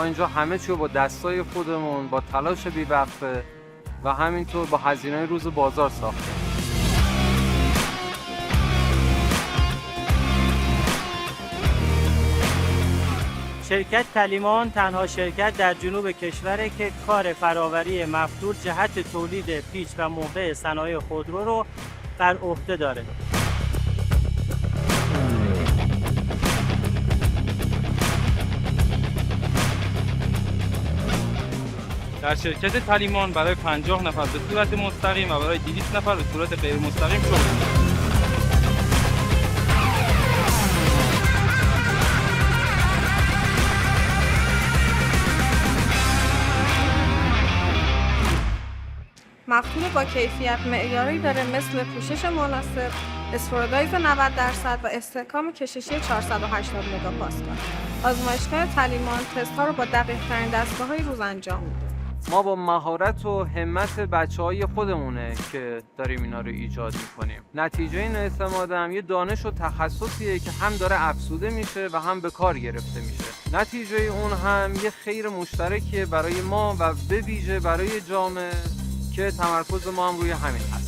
ما اینجا همه چیو با دستای خودمون، با تلاش بی‌وقفه و همینطور با هزینه روز بازار ساختیم. شرکت تلیمان تنها شرکت در جنوب کشوره که کار فراوری مفتول جهت تولید پیچ و مهره صنایع خودرو رو بر عهده داره. در شرکت تلیمان برای 50 نفر به صورت مستقیم و برای 200 نفر به صورت غیر مستقیم شغل می‌کنیم. مفتول با کیفیت معیاری داره مثل پوشش مناسب، استرودایز 90% و استحکام کششی 480 مگاپاسکال. آزمایشگاه تلیمان تست‌ها رو با دقیق‌ترین دستگاه‌های روز انجام میده. ما با مهارت و همت بچه‌های خودمونه که داریم اینا رو ایجاد می‌کنیم. نتیجه این اعتماد هم یه دانش و تخصصیه که هم داره افزوده میشه و هم به کار گرفته میشه. نتیجه اون هم یه خیر مشترکیه برای ما و به ویژه برای جامعه که تمرکز ما هم روی همین هست.